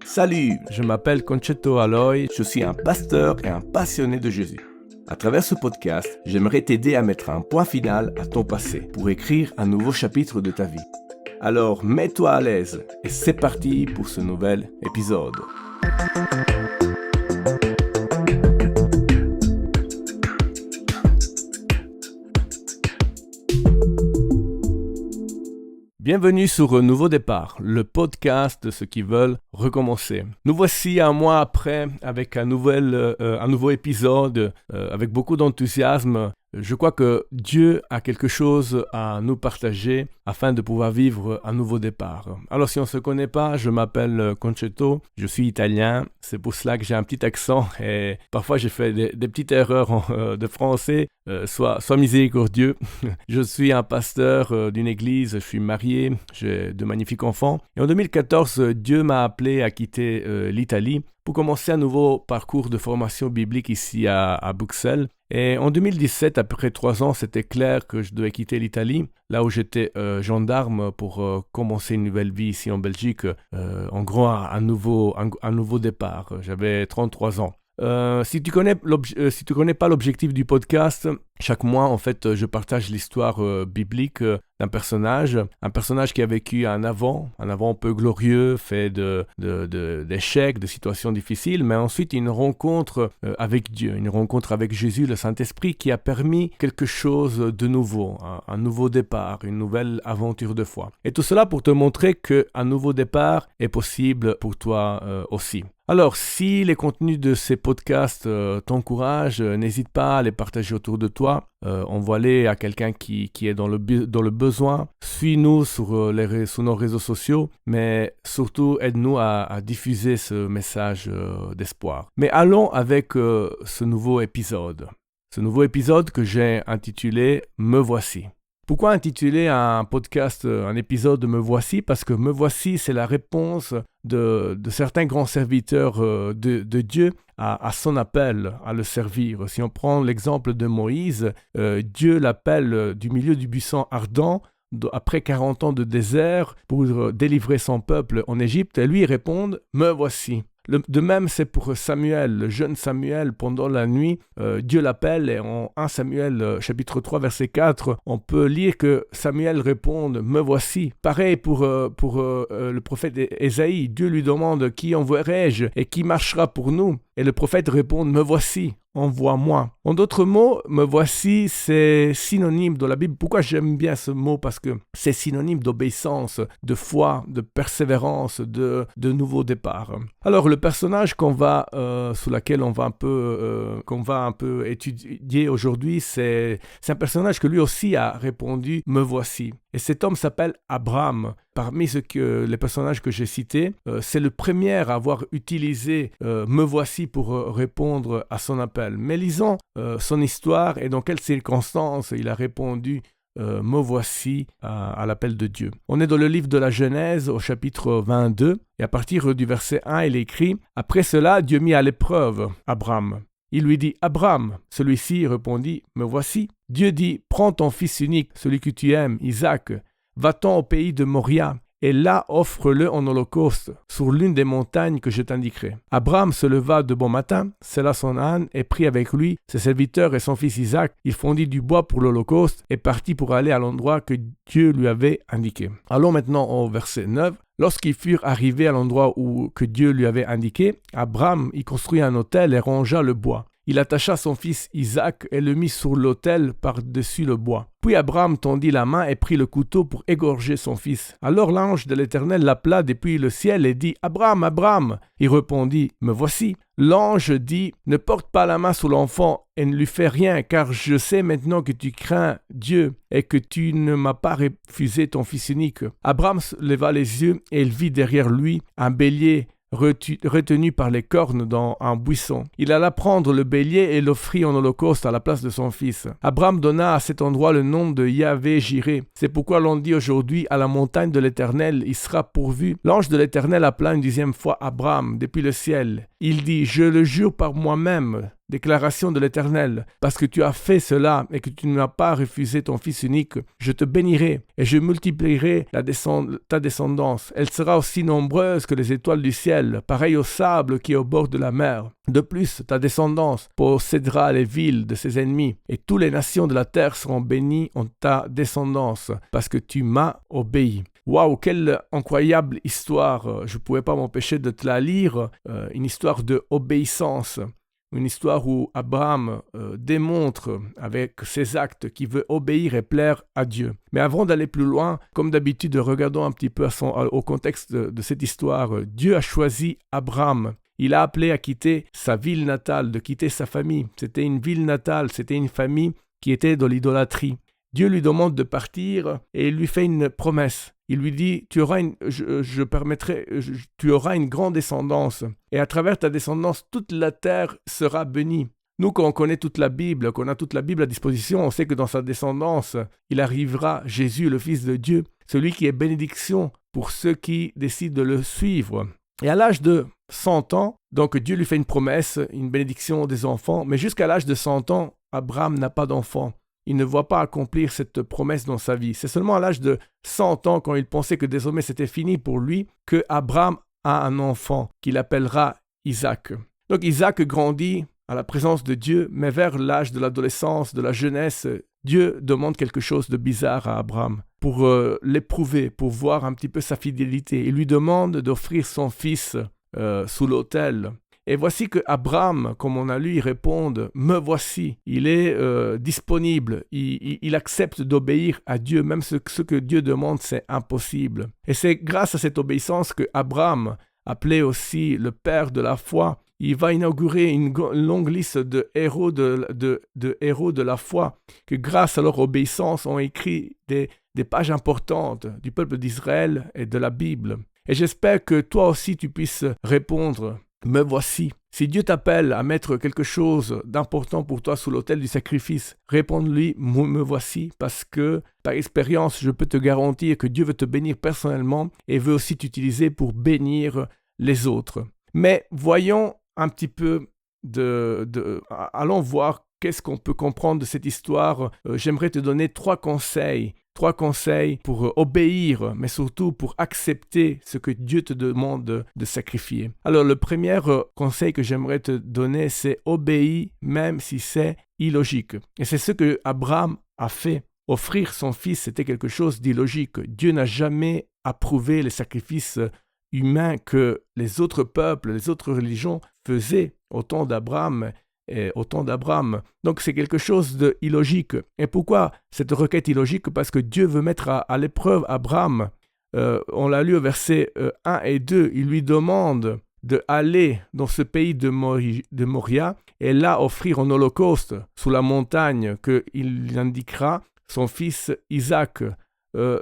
Salut, je m'appelle Concetto Aloy, je suis un pasteur et un passionné de Jésus. À travers ce podcast, j'aimerais t'aider à mettre un point final à ton passé pour écrire un nouveau chapitre de ta vie. Alors mets-toi à l'aise et c'est parti pour ce nouvel épisode. Bienvenue sur Nouveau Départ, le podcast de ceux qui veulent recommencer. Nous voici un mois après avec un nouveau épisode avec beaucoup d'enthousiasme. Je crois que Dieu a quelque chose à nous partager afin de pouvoir vivre un nouveau départ. Alors si on ne se connaît pas, je m'appelle Concetto, je suis italien, c'est pour cela que j'ai un petit accent et parfois j'ai fait des petites erreurs de français, sois miséricordieux. Je suis un pasteur d'une église, je suis marié, j'ai de magnifiques enfants et en 2014, Dieu m'a appelé à quitter l'Italie pour commencer un nouveau parcours de formation biblique ici à Bruxelles. Et en 2017, après 3 ans, c'était clair que je devais quitter l'Italie, là où j'étais gendarme pour commencer une nouvelle vie ici en Belgique, en gros un nouveau départ. J'avais 33 ans. Si tu connais pas l'objectif du podcast, chaque mois, en fait, je partage l'histoire biblique d'un personnage, un personnage qui a vécu un avant un peu glorieux, fait d'échecs, de situations difficiles, mais ensuite une rencontre avec Dieu, une rencontre avec Jésus, le Saint-Esprit, qui a permis quelque chose de nouveau, un nouveau départ, une nouvelle aventure de foi. Et tout cela pour te montrer qu'un nouveau départ est possible pour toi aussi. Alors, si les contenus de ces podcasts t'encouragent, n'hésite pas à les partager autour de toi. Envoie-les à quelqu'un qui est dans le besoin. Suis-nous sur nos réseaux sociaux, mais surtout aide-nous à diffuser ce message d'espoir. Mais allons avec ce nouveau épisode. Ce nouveau épisode que j'ai intitulé « Me voici ». Pourquoi intituler un podcast, un épisode de Me voici ? Parce que Me voici, c'est la réponse de certains grands serviteurs de Dieu à son appel à le servir. Si on prend l'exemple de Moïse, Dieu l'appelle du milieu du buisson ardent après 40 ans de désert pour délivrer son peuple en Égypte. Et lui, il répond « Me voici ». De même, c'est pour Samuel, le jeune Samuel, pendant la nuit, Dieu l'appelle et en 1 Samuel chapitre 3 verset 4, on peut lire que Samuel répond « Me voici ». Pareil pour le prophète Ésaïe, Dieu lui demande « Qui enverrai-je et qui marchera pour nous ?» Et le prophète répond « Me voici ». Envoie-moi. En d'autres mots, me voici, c'est synonyme dans la Bible. Pourquoi j'aime bien ce mot ? Parce que c'est synonyme d'obéissance, de foi, de persévérance, de nouveau départ. Alors, le personnage sur lequel on va un peu étudier aujourd'hui, c'est un personnage que lui aussi a répondu « Me voici ». Et cet homme s'appelle Abraham. Parmi les personnages que j'ai cités, c'est le premier à avoir utilisé « Me voici » pour répondre à son appel. Mais lisons son histoire et dans quelles circonstances il a répondu « Me voici » à l'appel de Dieu. On est dans le livre de la Genèse au chapitre 22 et à partir du verset 1, il est écrit « Après cela, Dieu mit à l'épreuve Abraham. Il lui dit « Abraham ». Celui-ci répondit « Me voici ». Dieu dit « Prends ton fils unique, celui que tu aimes, Isaac, va-t'en au pays de Moria, et là offre-le en holocauste sur l'une des montagnes que je t'indiquerai. » Abraham se leva de bon matin, sella son âne et prit avec lui ses serviteurs et son fils Isaac. Il fondit du bois pour l'holocauste et partit pour aller à l'endroit que Dieu lui avait indiqué. Allons maintenant au verset 9. Lorsqu'ils furent arrivés à l'endroit que Dieu lui avait indiqué, Abraham y construit un autel et rangea le bois. Il attacha son fils Isaac et le mit sur l'autel par-dessus le bois. Puis Abraham tendit la main et prit le couteau pour égorger son fils. Alors l'ange de l'Éternel l'appela depuis le ciel et dit « Abraham, Abraham !» Il répondit « Me voici !» L'ange dit « Ne porte pas la main sur l'enfant et ne lui fais rien, car je sais maintenant que tu crains Dieu et que tu ne m'as pas refusé ton fils unique. » Abraham leva les yeux et il vit derrière lui un bélier retenu par les cornes dans un buisson. Il alla prendre le bélier et l'offrit en holocauste à la place de son fils. Abraham donna à cet endroit le nom de Yahvé-Jiré. C'est pourquoi l'on dit aujourd'hui à la montagne de l'Éternel, il sera pourvu. L'ange de l'Éternel appela une 10e fois Abraham depuis le ciel. Il dit, je le jure par moi-même, déclaration de l'Éternel. Parce que tu as fait cela et que tu n'as pas refusé ton Fils unique, je te bénirai et je multiplierai ta descendance. Elle sera aussi nombreuse que les étoiles du ciel, pareille au sable qui est au bord de la mer. De plus, ta descendance possédera les villes de ses ennemis, et toutes les nations de la terre seront bénies en ta descendance, parce que tu m'as obéi. Waouh, quelle incroyable histoire! Je ne pouvais pas m'empêcher de te la lire, une histoire d'obéissance. Une histoire où Abraham démontre avec ses actes qu'il veut obéir et plaire à Dieu. Mais avant d'aller plus loin, comme d'habitude, regardons un petit peu au contexte de cette histoire. Dieu a choisi Abraham. Il a appelé à quitter sa ville natale, de quitter sa famille. C'était une ville natale, c'était une famille qui était dans l'idolâtrie. Dieu lui demande de partir et il lui fait une promesse. Il lui dit, tu auras une grande descendance et à travers ta descendance, toute la terre sera bénie. Nous, quand on connaît toute la Bible, qu'on a toute la Bible à disposition, on sait que dans sa descendance, il arrivera Jésus, le Fils de Dieu, celui qui est bénédiction pour ceux qui décident de le suivre. Et à l'âge de 100 ans, donc Dieu lui fait une promesse, une bénédiction des enfants, mais jusqu'à l'âge de 100 ans, Abraham n'a pas d'enfant. Il ne voit pas accomplir cette promesse dans sa vie. C'est seulement à l'âge de 100 ans, quand il pensait que désormais c'était fini pour lui, que Abraham a un enfant qu'il appellera Isaac. Donc Isaac grandit à la présence de Dieu, mais vers l'âge de l'adolescence, de la jeunesse, Dieu demande quelque chose de bizarre à Abraham pour l'éprouver, pour voir un petit peu sa fidélité. Il lui demande d'offrir son fils sous l'autel. Et voici que Abraham, comme on a lu, il répond « Me voici ». Il est disponible, il accepte d'obéir à Dieu, même ce que Dieu demande, c'est impossible. Et c'est grâce à cette obéissance que Abraham, appelé aussi le père de la foi, il va inaugurer une longue liste de héros de la foi, que grâce à leur obéissance ont écrit des pages importantes du peuple d'Israël et de la Bible. Et j'espère que toi aussi tu puisses répondre « Me voici ». Si Dieu t'appelle à mettre quelque chose d'important pour toi sous l'autel du sacrifice, réponds-lui « Me voici » parce que par expérience, je peux te garantir que Dieu veut te bénir personnellement et veut aussi t'utiliser pour bénir les autres. Mais voyons un petit peu allons voir qu'est-ce qu'on peut comprendre de cette histoire. J'aimerais te donner trois conseils pour obéir, mais surtout pour accepter ce que Dieu te demande de sacrifier. Alors, le premier conseil que j'aimerais te donner, c'est obéir même si c'est illogique. Et c'est ce que Abraham a fait. Offrir son fils, c'était quelque chose d'illogique. Dieu n'a jamais approuvé les sacrifices humains que les autres peuples, les autres religions faisaient au temps d'Abraham. Donc c'est quelque chose d'illogique. Et pourquoi cette requête illogique? Parce que Dieu veut mettre à l'épreuve Abraham. On l'a lu au verset 1 et 2. Il lui demande d'aller dans ce pays de Moria et là offrir en holocauste sous la montagne qu'il indiquera son fils Isaac.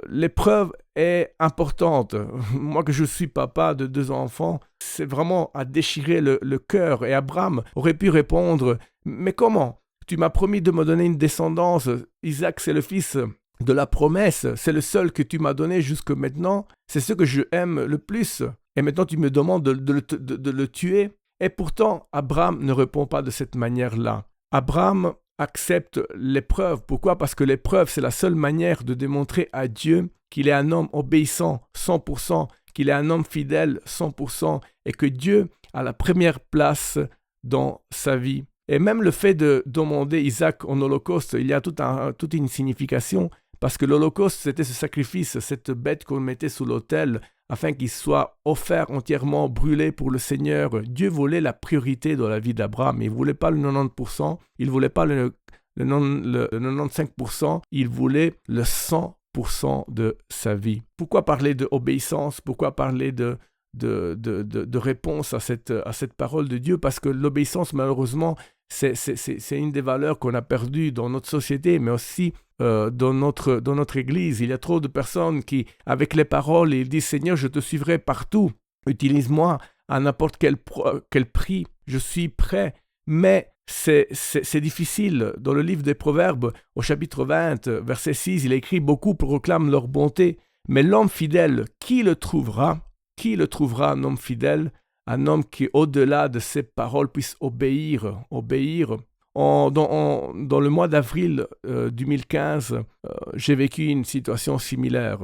L'épreuve est importante. Moi que je suis papa de 2 enfants, c'est vraiment à déchirer le cœur. Et Abraham aurait pu répondre « Mais comment? Tu m'as promis de me donner une descendance. Isaac, c'est le fils de la promesse. C'est le seul que tu m'as donné jusque maintenant. C'est ce que je aime le plus. Et maintenant, tu me demandes de le tuer. » Et pourtant, Abraham ne répond pas de cette manière-là. Abraham accepte l'épreuve. Pourquoi? Parce que l'épreuve, c'est la seule manière de démontrer à Dieu qu'il est un homme obéissant 100%, qu'il est un homme fidèle 100% et que Dieu a la première place dans sa vie. Et même le fait de demander Isaac en holocauste, il y a toute une signification parce que l'holocauste, c'était ce sacrifice, cette bête qu'on mettait sous l'autel afin qu'il soit offert entièrement, brûlé pour le Seigneur. Dieu voulait la priorité dans la vie d'Abraham. Il ne voulait pas le 90%, il ne voulait pas le 95%, il voulait le 100% de sa vie. Pourquoi parler d'obéissance? Pourquoi parler de réponse à cette parole de Dieu? Parce que l'obéissance, malheureusement, c'est une des valeurs qu'on a perdues dans notre société, mais aussi dans notre Église. Il y a trop de personnes qui, avec les paroles, ils disent « Seigneur, je te suivrai partout. Utilise-moi à n'importe quel prix. Je suis prêt. » Mais c'est difficile. Dans le livre des Proverbes, au chapitre 20, verset 6, il est écrit « Beaucoup proclament leur bonté, mais l'homme fidèle, qui le trouvera, un homme fidèle? un homme qui, au-delà de ses paroles, puisse obéir. Dans le mois d'avril 2015, j'ai vécu une situation similaire.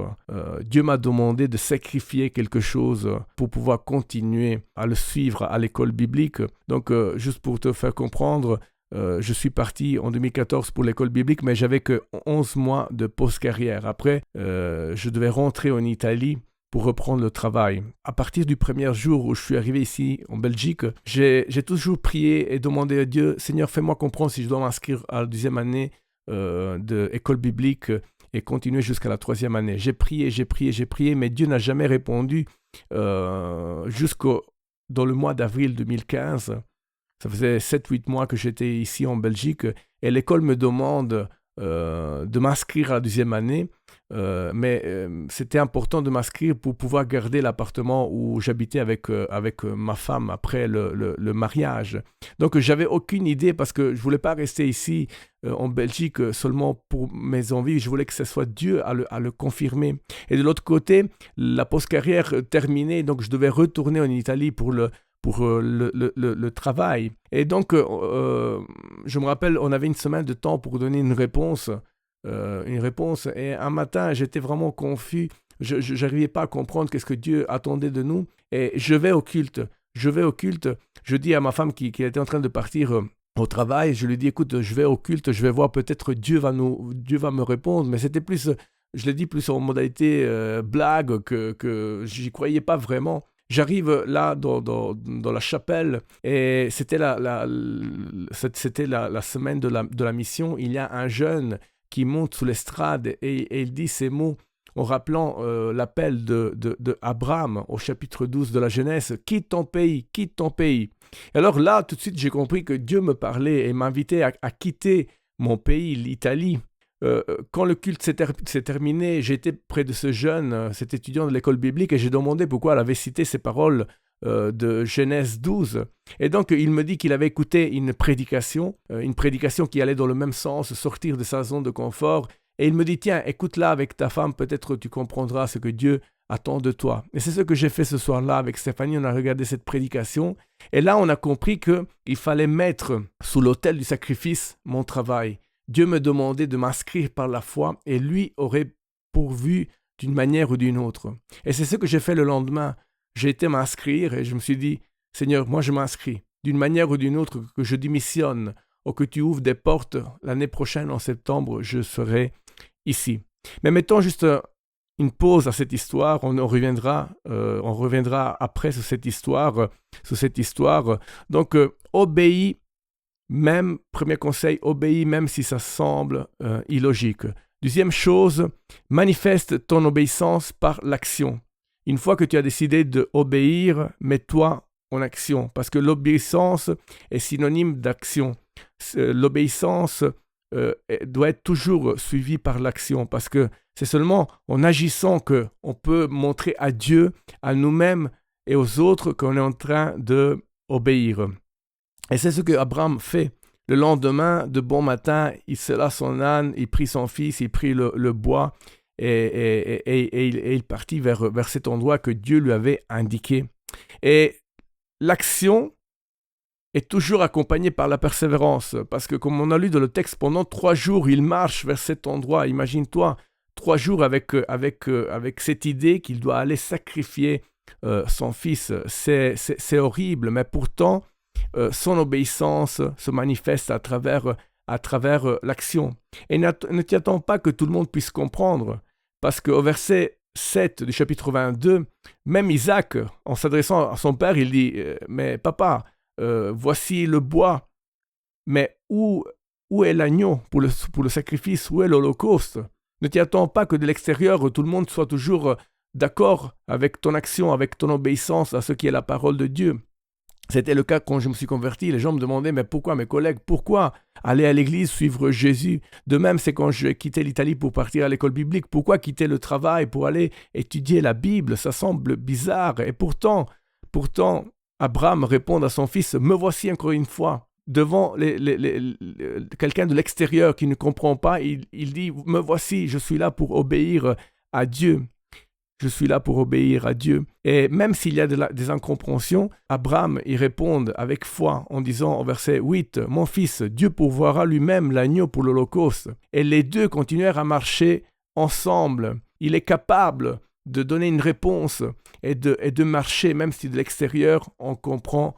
Dieu m'a demandé de sacrifier quelque chose pour pouvoir continuer à le suivre à l'école biblique. Donc, juste pour te faire comprendre, je suis parti en 2014 pour l'école biblique, mais j'avais que 11 mois de post-carrière. Après, je devais rentrer en Italie pour reprendre le travail. À partir du premier jour où je suis arrivé ici en Belgique, j'ai toujours prié et demandé à Dieu, Seigneur, fais-moi comprendre si je dois m'inscrire à la 2e année d'école biblique et continuer jusqu'à la 3e année. J'ai prié, mais Dieu n'a jamais répondu dans le mois d'avril 2015. Ça faisait 7-8 mois que j'étais ici en Belgique et l'école me demande de m'inscrire à la 2e année, mais c'était important de m'inscrire pour pouvoir garder l'appartement où j'habitais avec ma femme après le mariage. Donc j'avais aucune idée parce que je voulais pas rester ici en Belgique seulement pour mes envies, je voulais que ce soit Dieu à le confirmer. Et de l'autre côté, la post-carrière terminée, donc je devais retourner en Italie pour le travail. Et donc, je me rappelle, on avait une semaine de temps pour donner une réponse. Et un matin, j'étais vraiment confus. Je n'arrivais pas à comprendre qu'est-ce que Dieu attendait de nous. Et je vais au culte. Je dis à ma femme qui était en train de partir au travail, je lui dis, écoute, je vais au culte, je vais voir, peut-être Dieu va me répondre. Mais c'était plus, je l'ai dit plus en modalité blague que j'y croyais pas vraiment. J'arrive là dans la chapelle et c'était la semaine de la mission. Il y a un jeune qui monte sous l'estrade et il dit ces mots en rappelant l'appel de Abraham au chapitre 12 de la Genèse. « Quitte ton pays, quitte ton pays. » Et alors là, tout de suite, j'ai compris que Dieu me parlait et m'invitait à quitter mon pays, l'Italie. Quand le culte s'est terminé, j'étais près de ce jeune, cet étudiant de l'école biblique, et j'ai demandé pourquoi elle avait cité ces paroles de Genèse 12. Et donc, il me dit qu'il avait écouté une prédication qui allait dans le même sens, sortir de sa zone de confort. Et il me dit, tiens, écoute-la avec ta femme, peut-être tu comprendras ce que Dieu attend de toi. Et c'est ce que j'ai fait ce soir-là avec Stéphanie, on a regardé cette prédication. Et là, on a compris qu'il fallait mettre sous l'autel du sacrifice mon travail. Dieu me demandait de m'inscrire par la foi et lui aurait pourvu d'une manière ou d'une autre. Et c'est ce que j'ai fait le lendemain. J'ai été m'inscrire et je me suis dit, Seigneur, moi je m'inscris d'une manière ou d'une autre, que je démissionne ou que tu ouvres des portes. L'année prochaine, en septembre, je serai ici. Mais mettons juste une pause à cette histoire. On reviendra après sur cette histoire. Donc, obéis. Même, premier conseil, obéis même si ça semble illogique. Deuxième chose, manifeste ton obéissance par l'action. Une fois que tu as décidé d'obéir, mets-toi en action. Parce que l'obéissance est synonyme d'action. L'obéissance doit être toujours suivie par l'action. Parce que c'est seulement en agissant qu'on peut montrer à Dieu, à nous-mêmes et aux autres qu'on est en train d'obéir. Et c'est ce que Abraham fait. Le lendemain, de bon matin, il sella son âne, il prit son fils, il prit le bois et il partit vers cet endroit que Dieu lui avait indiqué. Et l'action est toujours accompagnée par la persévérance. Parce que comme on a lu dans le texte, pendant 3 jours, il marche vers cet endroit. Imagine-toi, 3 jours avec cette idée qu'il doit aller sacrifier son fils. C'est horrible, mais pourtant, son obéissance se manifeste à travers l'action. Et ne t'y attends pas que tout le monde puisse comprendre, parce qu'au verset 7 du chapitre 22, même Isaac, en s'adressant à son père, il dit « Mais papa, voici le bois, mais où est l'agneau pour le sacrifice? Où est l'holocauste ?» Ne t'y attends pas que de l'extérieur, tout le monde soit toujours d'accord avec ton action, avec ton obéissance à ce qui est la parole de Dieu. C'était le cas quand je me suis converti. Les gens me demandaient, mais pourquoi mes collègues, pourquoi aller à l'église, suivre Jésus? De même, c'est quand j'ai quitté l'Italie pour partir à l'école biblique. Pourquoi quitter le travail pour aller étudier la Bible? Ça semble bizarre. Et pourtant, Abraham répond à son fils, me voici encore une fois. Devant quelqu'un de l'extérieur qui ne comprend pas, il dit, me voici, je suis là pour obéir à Dieu. je suis là pour obéir à Dieu. Et même s'il y a des incompréhensions, Abraham y répond avec foi en disant au verset 8, « Mon fils, Dieu pourvoira lui-même l'agneau pour l'Holocauste. » Et les deux continuèrent à marcher ensemble. Il est capable de donner une réponse et de marcher, même si de l'extérieur, on comprend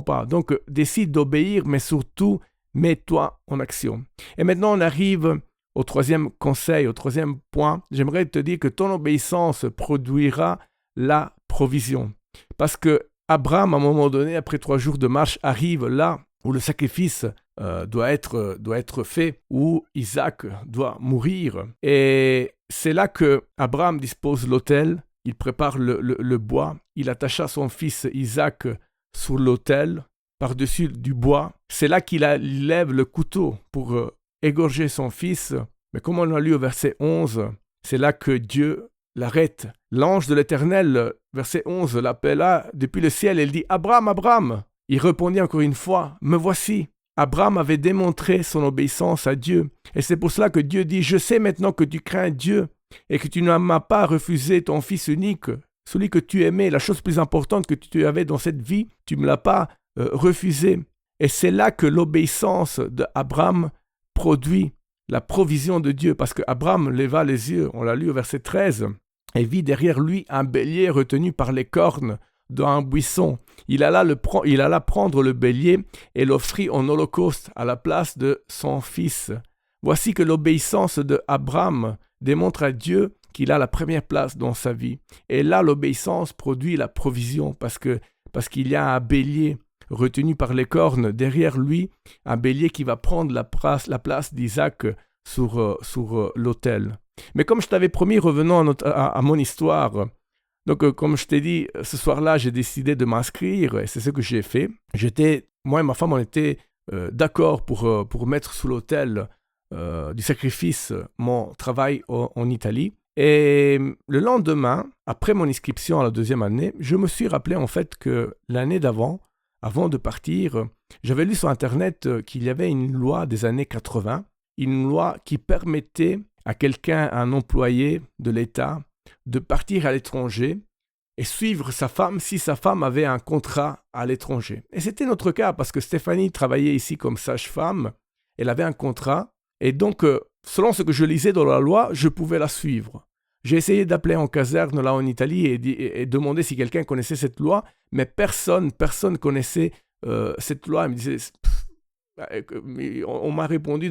pas. Donc, décide d'obéir, mais surtout, mets-toi en action. Et maintenant, on arrive au troisième conseil, au troisième point. J'aimerais te dire que ton obéissance produira la provision. Parce que Abraham, à un moment donné, après 3 jours de marche, arrive là où le sacrifice doit être fait, où Isaac doit mourir. Et c'est là que Abraham dispose l'autel, il prépare le bois, il attacha son fils Isaac sur l'autel, par-dessus du bois. C'est là qu'il lève le couteau pour égorger son fils. Mais comme on l'a lu au verset 11, c'est là que Dieu l'arrête. L'ange de l'Éternel, verset 11, l'appela depuis le ciel et il dit « Abraham, Abraham !» Il répondit encore une fois « Me voici !» Abraham avait démontré son obéissance à Dieu. Et c'est pour cela que Dieu dit « Je sais maintenant que tu crains Dieu et que tu ne m'as pas refusé ton fils unique, celui que tu aimais, la chose plus importante que tu avais dans cette vie, tu ne me l'as pas refusé. » Et c'est là que l'obéissance d'Abraham produit la provision de Dieu, parce qu'Abraham leva les yeux, on l'a lu au verset 13, et vit derrière lui un bélier retenu par les cornes dans un buisson. Il alla prendre le bélier et l'offrit en holocauste à la place de son fils. Voici que l'obéissance d'Abraham démontre à Dieu qu'il a la première place dans sa vie. Et là, l'obéissance produit la provision, parce qu'il y a un bélier retenu par les cornes derrière lui, un bélier qui va prendre la place d'Isaac sur l'autel. Mais comme je t'avais promis, revenons à mon histoire. Donc, comme je t'ai dit, ce soir-là, j'ai décidé de m'inscrire et c'est ce que j'ai fait. Moi et ma femme, on était d'accord pour mettre sous l'autel du sacrifice mon travail en Italie. Et le lendemain, après mon inscription à la 2e année, je me suis rappelé en fait que l'année d'avant, avant de partir, j'avais lu sur Internet qu'il y avait une loi des années 80, une loi qui permettait à quelqu'un, un employé de l'État, de partir à l'étranger et suivre sa femme si sa femme avait un contrat à l'étranger. Et c'était notre cas parce que Stéphanie travaillait ici comme sage-femme, elle avait un contrat et donc, selon ce que je lisais dans la loi, je pouvais la suivre. J'ai essayé d'appeler en caserne là en Italie et demander si quelqu'un connaissait cette loi, mais personne connaissait cette loi. Il me disait, on m'a répondu,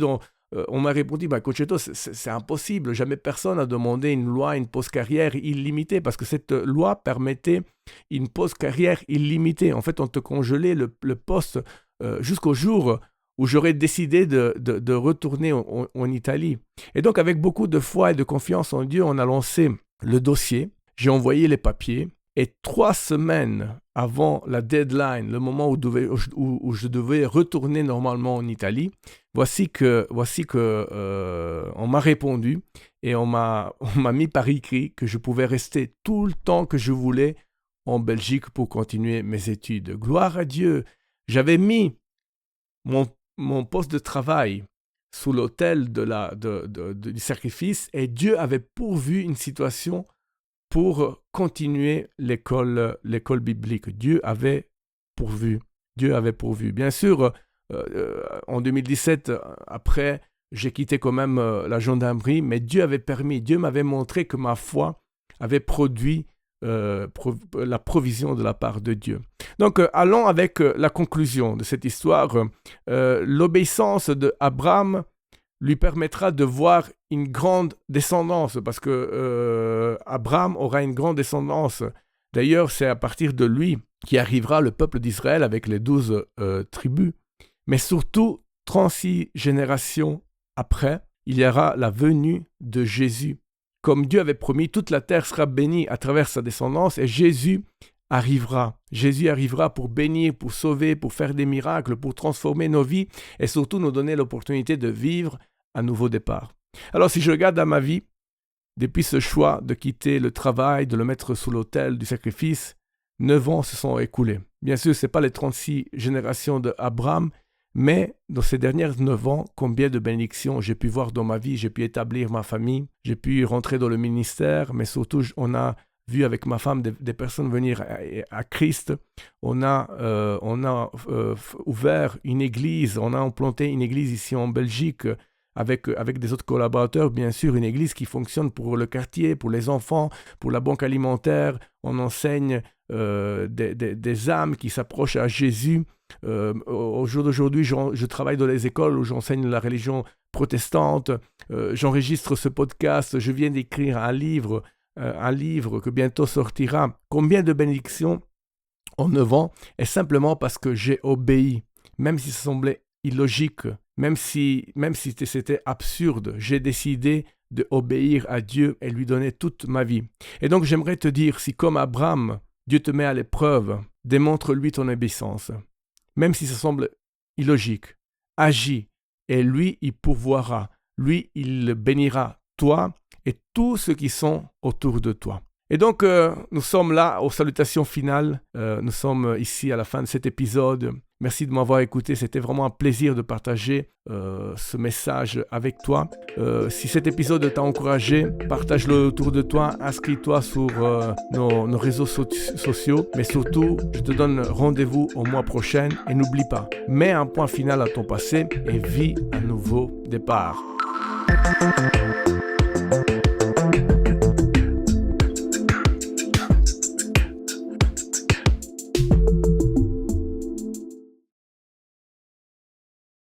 Concetto, c'est impossible, jamais personne n'a demandé une loi, une post-carrière illimitée, parce que cette loi permettait une post-carrière illimitée. En fait, on te congelait le poste jusqu'au jour où j'aurais décidé de retourner en Italie. Et donc, avec beaucoup de foi et de confiance en Dieu, on a lancé le dossier, j'ai envoyé les papiers, et 3 semaines avant la deadline, le moment où je devais retourner normalement en Italie, voici que on m'a répondu et on m'a mis par écrit que je pouvais rester tout le temps que je voulais en Belgique pour continuer mes études. Gloire à Dieu! J'avais mis mon poste de travail sous l'autel du sacrifice et Dieu avait pourvu une situation pour continuer l'école biblique. Dieu avait pourvu. Bien sûr, en 2017, après, j'ai quitté quand même la gendarmerie, mais Dieu avait permis, Dieu m'avait montré que ma foi avait produit la provision de la part de Dieu. Donc, allons avec la conclusion de cette histoire. L'obéissance d'Abraham lui permettra de voir une grande descendance, parce que Abraham aura une grande descendance. D'ailleurs, c'est à partir de lui qui arrivera le peuple d'Israël avec les 12 tribus. Mais surtout, 36 générations après, il y aura la venue de Jésus. Comme Dieu avait promis, toute la terre sera bénie à travers sa descendance et Jésus arrivera. Jésus arrivera pour bénir, pour sauver, pour faire des miracles, pour transformer nos vies et surtout nous donner l'opportunité de vivre un nouveau départ. Alors si je regarde à ma vie, depuis ce choix de quitter le travail, de le mettre sous l'autel du sacrifice, 9 ans se sont écoulés. Bien sûr, ce n'est pas les 36 générations d'Abraham, Mais dans ces dernières 9 ans, combien de bénédictions j'ai pu voir dans ma vie, j'ai pu établir ma famille, j'ai pu rentrer dans le ministère, mais surtout on a vu avec ma femme des personnes venir à Christ. On a ouvert une église, on a implanté une église ici en Belgique avec des autres collaborateurs, bien sûr, une église qui fonctionne pour le quartier, pour les enfants, pour la banque alimentaire. On enseigne des âmes qui s'approchent à Jésus. Au jour d'aujourd'hui, je travaille dans les écoles où j'enseigne la religion protestante. J'enregistre ce podcast. Je viens d'écrire un livre que bientôt sortira. Combien de bénédictions en 9 ans, et simplement parce que j'ai obéi, même si ça semblait illogique, même si c'était absurde, j'ai décidé d'obéir à Dieu et lui donner toute ma vie. Et donc j'aimerais te dire, si comme Abraham, Dieu te met à l'épreuve, démontre-lui ton obéissance. Même si ça semble illogique, agis, et lui, il pourvoira. Lui, il bénira toi et tous ceux qui sont autour de toi. Et donc, nous sommes là aux salutations finales. Nous sommes ici à la fin de cet épisode. Merci de m'avoir écouté. C'était vraiment un plaisir de partager ce message avec toi. Si cet épisode t'a encouragé, partage-le autour de toi. Inscris-toi sur nos réseaux sociaux. Mais surtout, je te donne rendez-vous au mois prochain. Et n'oublie pas, mets un point final à ton passé et vis un nouveau départ.